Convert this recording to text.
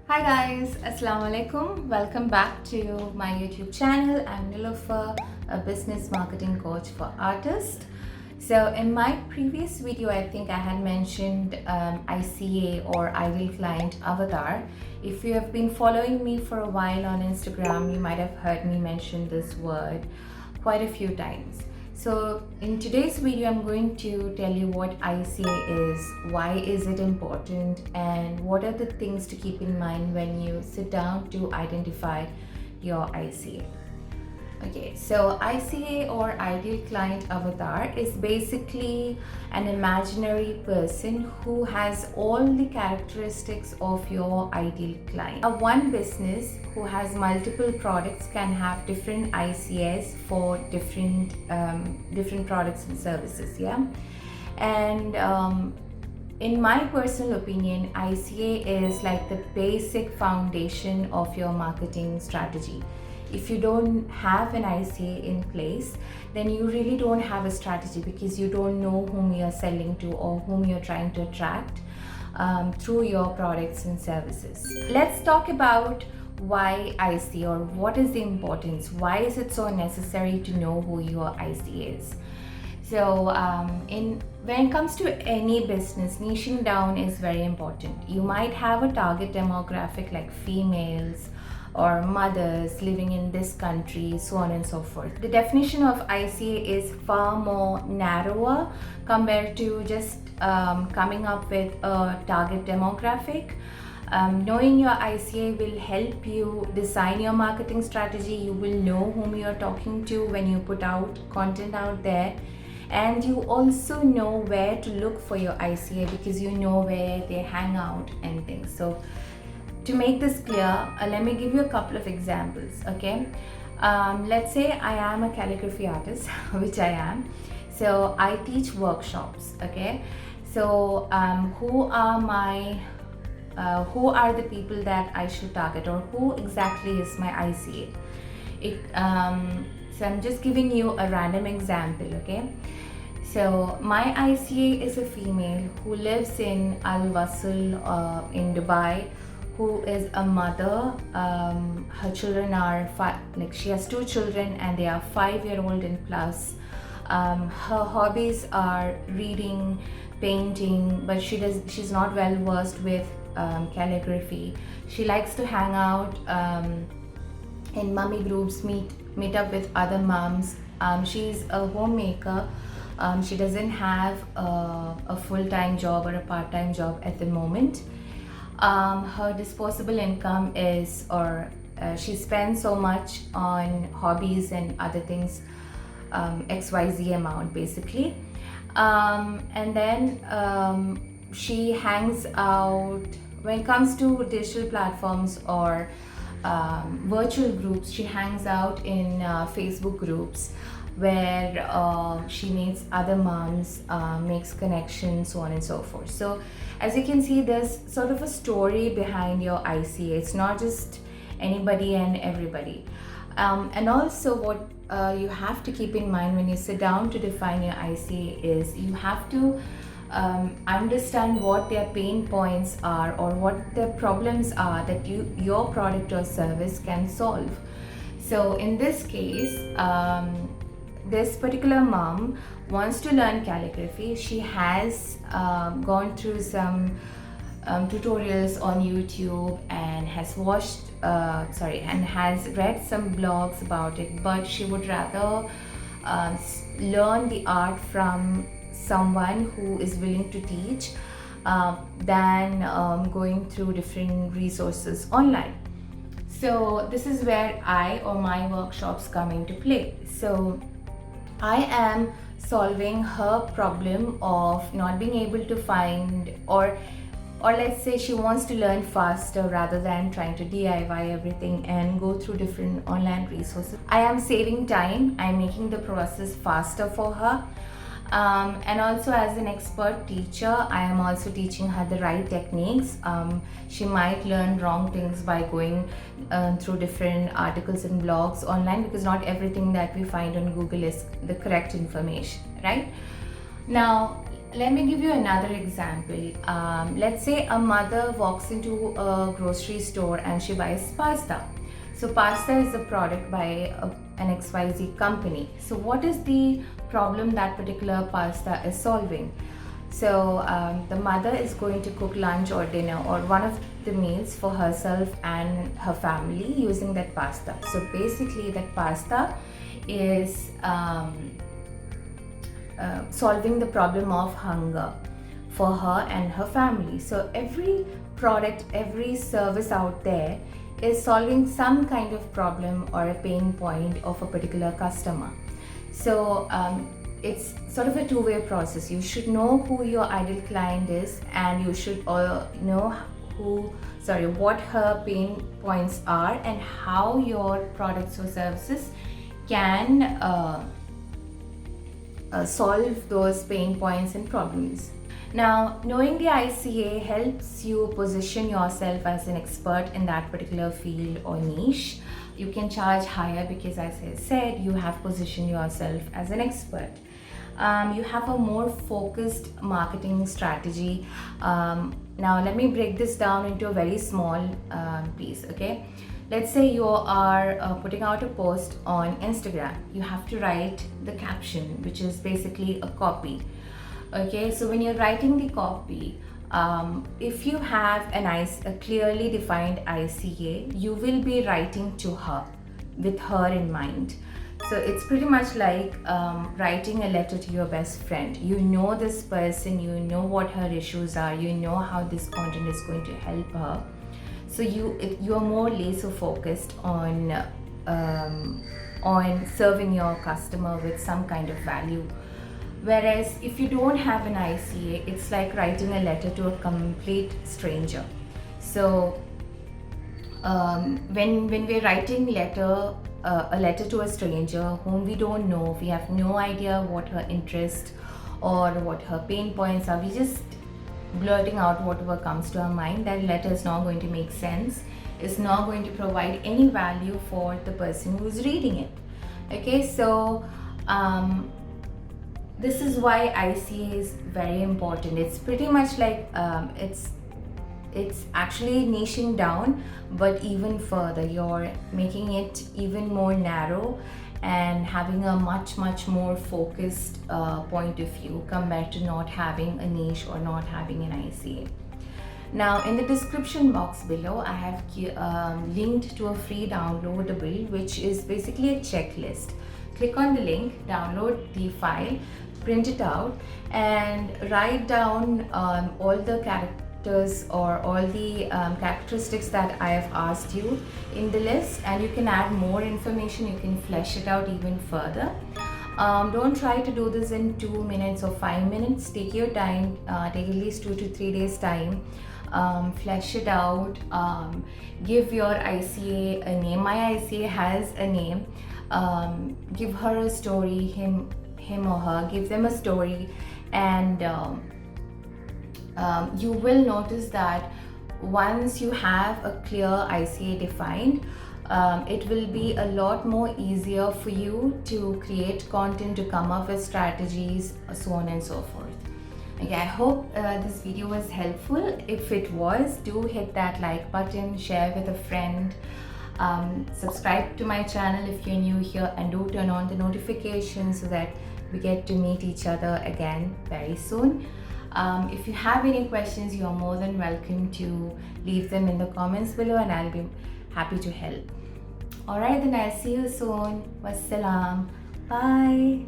Hi guys, Assalamu alaikum. Welcome back to my YouTube channel. I'm Nilofer, a business marketing coach for artists. So in my previous video, I think I had mentioned ICA or Ideal Client Avatar. If you have been following me for a while on Instagram, you might have heard me mention this word quite a few times. So in today's video, I'm going to tell you what ICA is, why is it important, and what are the things to keep in mind when you sit down to identify your ICA. Okay, so ICA or Ideal Client Avatar is basically an imaginary person who has all the characteristics of your ideal client. A one business who has multiple products can have different ICAs for different products and services. Yeah, and in my personal opinion, ICA is like the basic foundation of your marketing strategy. If you don't have an ICA in place, then you really don't have a strategy because you don't know whom you're selling to or whom you're trying to attract through your products and services. Let's talk about why ICA, or what is the importance. Why is it so necessary to know who your ICA is? So when it comes to any business, niching down is very important. You might have a target demographic like females or mothers living in this country, so on and so forth. The definition of ICA is far more narrower compared to just coming up with a target demographic. Knowing your ICA will help you design your marketing strategy. You will know whom you're talking to when you put out content out there, and you also know where to look for your ICA because you know where they hang out and things. So to make this clear, let me give you a couple of examples. Okay, let's say I am a calligraphy artist, which I am. So I teach workshops. Okay, so who are the people that I should target, or who exactly is my ICA? So I'm just giving you a random example. Okay, so my ICA is a female who lives in Al Wasl in Dubai, who is a mother. Her children are she has two children and they are 5-year-old and plus. Her hobbies are reading, painting, but she's not well versed with calligraphy. She likes to hang out in mummy groups, meet up with other moms. She's a homemaker. She doesn't have a full-time job or a part-time job at the moment. Her disposable income is, she spends so much on hobbies and other things, XYZ amount basically. And then she hangs out, when it comes to digital platforms or virtual groups, she hangs out in Facebook groups where she meets other moms, makes connections, so on and so forth. So as you can see, there's sort of a story behind your ICA. It's not just anybody and everybody. And also what you have to keep in mind when you sit down to define your ICA is you have to understand what their pain points are or what their problems are that your product or service can solve. So in this case, this particular mom wants to learn calligraphy. She has gone through some tutorials on YouTube and has and has read some blogs about it, but she would rather learn the art from someone who is willing to teach than going through different resources online. So this is where I or my workshops come into play. So I am solving her problem of not being able to find, or let's say she wants to learn faster rather than trying to DIY everything and go through different online resources. I am saving time, I'm making the process faster for her. And also, as an expert teacher, I am also teaching her the right techniques. She might learn wrong things by going through different articles and blogs online, because not everything that we find on Google is the correct information, right? Now, let me give you another example. Let's say a mother walks into a grocery store and she buys pasta. So pasta is a product by an XYZ company. So what is the problem that particular pasta is solving? So the mother is going to cook lunch or dinner or one of the meals for herself and her family using that pasta. So basically that pasta is solving the problem of hunger for her and her family. So every product, every service out there is solving some kind of problem or a pain point of a particular customer. So it's sort of a two-way process. You should know who your ideal client is, and you should know what her pain points are and how your products or services can solve those pain points and problems. Now, knowing the ICA helps you position yourself as an expert in that particular field or niche. You can charge higher because, as I said, you have positioned yourself as an expert. You have a more focused marketing strategy. Now, let me break this down into a very small piece, okay? Let's say you are putting out a post on Instagram. You have to write the caption, which is basically a copy. Okay, so when you're writing the copy, if you have a clearly defined ICA, you will be writing to her with her in mind. So it's pretty much like writing a letter to your best friend. You know this person, you know what her issues are, you know how this content is going to help her. So you are more laser focused on serving your customer with some kind of value. Whereas if you don't have an ICA, it's like writing a letter to a complete stranger. So when we're writing a letter to a stranger whom we don't know, we have no idea what her interest or what her pain points are, we just blurting out whatever comes to our mind. That letter is not going to make sense. It's not going to provide any value for the person who's reading it. Okay, so this is why ICA is very important. It's pretty much like it's actually niching down, but even further. You're making it even more narrow and having a much more focused point of view compared to not having a niche or not having an ICA. Now, in the description box below, I have linked to a free downloadable, which is basically a checklist. Click on the link, download the file, print it out, and write down all the characters or all the characteristics that I have asked you in the list, and you can add more information. You can flesh it out even further. Don't try to do this in 2 minutes or 5 minutes. Take your time, take at least 2 to 3 days time. Flesh it out. Give your ICA a name. My ICA has a name. Give her a story, him or her, give them a story, and you will notice that once you have a clear ICA defined, it will be a lot more easier for you to create content, to come up with strategies, so on and so forth. Okay, I hope this video was helpful. If it was, do hit that like button, share with a friend. Subscribe to my channel if you're new here, and do turn on the notifications so that we get to meet each other again very soon. If you have any questions, you're more than welcome to leave them in the comments below, and I'll be happy to help. Alright, then I'll see you soon. Wassalam. Bye.